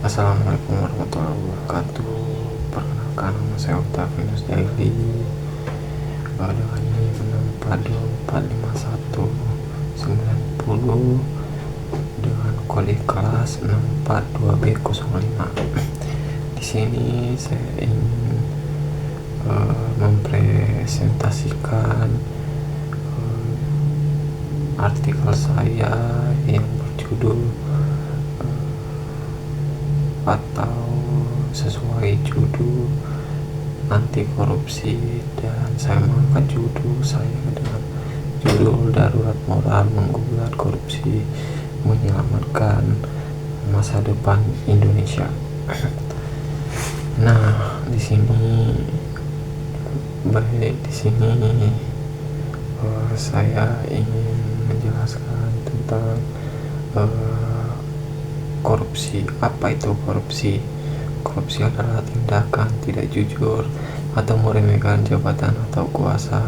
Assalamualaikum warahmatullahi wabarakatuh. Perkenalkan, nama saya Octavianus Daily dengan NIM 642451990 dengan kode kelas 642B05. Di sini saya ingin mempresentasikan artikel saya yang berjudul atau sesuai judul anti korupsi, dan saya mengangkat judul saya dengan judul darurat moral menggugat korupsi menyelamatkan masa depan Indonesia. Nah, di sini saya ingin menjelaskan tentang korupsi. Apa itu korupsi? Korupsi adalah tindakan tidak jujur atau meremehkan jabatan atau kuasa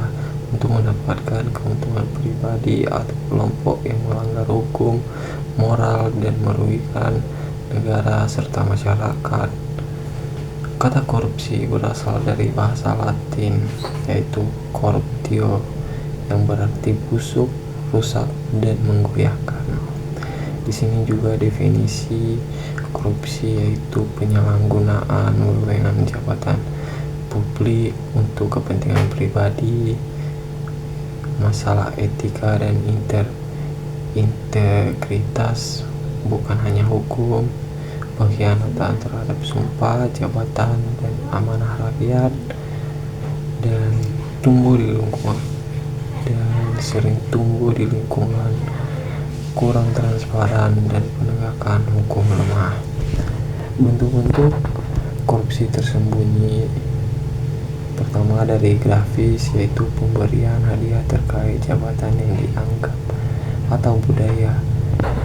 untuk mendapatkan keuntungan pribadi atau kelompok yang melanggar hukum, moral, dan merugikan negara serta masyarakat. Kata korupsi berasal dari bahasa Latin, yaitu corruptio, yang berarti busuk, rusak, dan menggoyahkan. Di sini juga definisi korupsi yaitu penyalahgunaan wewenang jabatan publik untuk kepentingan pribadi, masalah etika dan integritas, bukan hanya hukum, pengkhianatan terhadap sumpah jabatan dan amanah rakyat, dan sering tumbuh di lingkungan kurang transparan dan penegakan hukum lemah. Bentuk-bentuk korupsi tersembunyi pertama dari grafis, yaitu pemberian hadiah terkait jabatan yang dianggap atau budaya,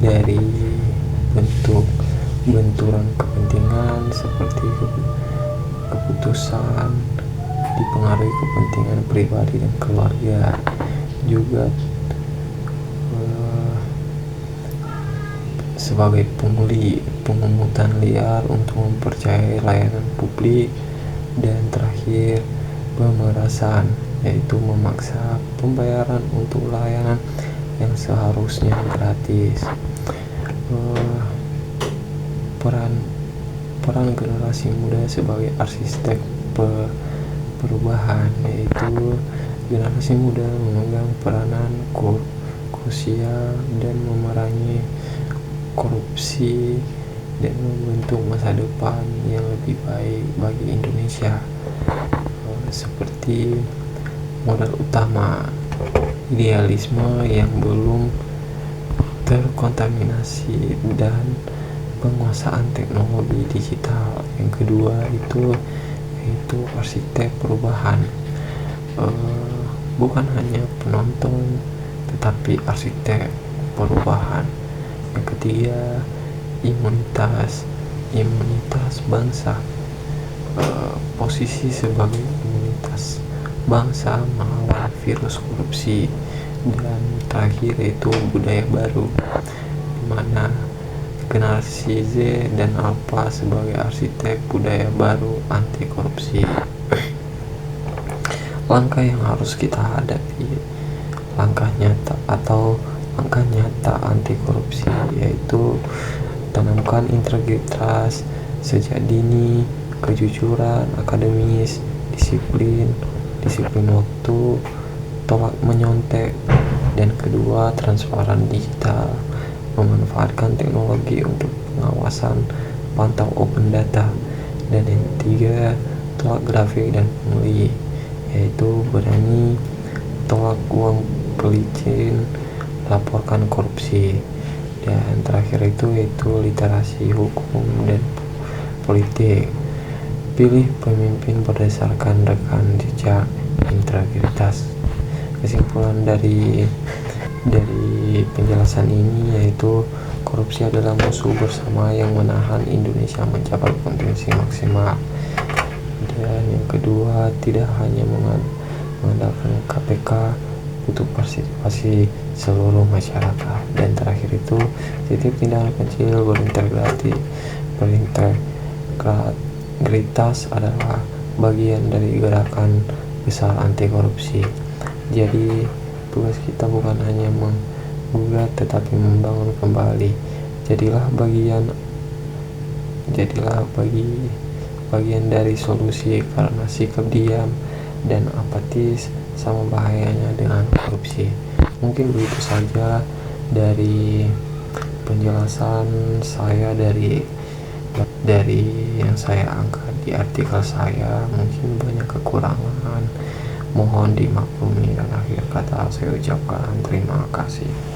dari bentuk benturan kepentingan seperti keputusan dipengaruhi kepentingan pribadi dan keluarga, juga sebagai pungutan liar untuk mempercayai layanan publik, dan terakhir pemerasan, yaitu memaksa pembayaran untuk layanan yang seharusnya gratis. Peran generasi muda sebagai arsitek perubahan, yaitu generasi muda memegang peranan krusial dan memerangi korupsi dan membentuk masa depan yang lebih baik bagi Indonesia. Seperti modal utama, idealisme yang belum terkontaminasi dan penguasaan teknologi digital. Yang kedua yaitu arsitek perubahan, bukan hanya penonton tetapi arsitek perubahan. Yang ketiga, imunitas bangsa, posisi sebagai imunitas bangsa melawan virus korupsi. Dan terakhir yaitu budaya baru, di mana generasi Z dan Alpha sebagai arsitek budaya baru anti korupsi. Langkah yang harus kita hadapi, langkah nyata anti korupsi, yaitu tanamkan integritas sejak dini, kejujuran akademis, disiplin waktu, tolak menyontek, dan kedua, transparan digital, memanfaatkan teknologi untuk pengawasan, pantau open data, dan yang ketiga, tolak grafik dan pungli, yaitu berani tolak uang pelicin, laporkan korupsi. Dan terakhir yaitu literasi hukum dan politik, pilih pemimpin berdasarkan rekam jejak integritas. Kesimpulan dari penjelasan ini yaitu korupsi adalah musuh bersama yang menahan Indonesia mencapai potensi maksimal. Dan yang kedua, tidak hanya mengandalkan KPK, butuh partisipasi seluruh masyarakat. Dan terakhir setiap tindakan kecil berintegrasi berintegritas adalah bagian dari gerakan besar anti korupsi. Jadi tugas kita bukan hanya menggugat tetapi membangun kembali. Jadilah bagian dari solusi, karena sikap diam dan apatis sama bahayanya dengan korupsi. Mungkin begitu saja dari penjelasan saya dari yang saya angkat di artikel saya. Mungkin banyak kekurangan, mohon dimaklumi, dan akhir kata saya ucapkan terima kasih.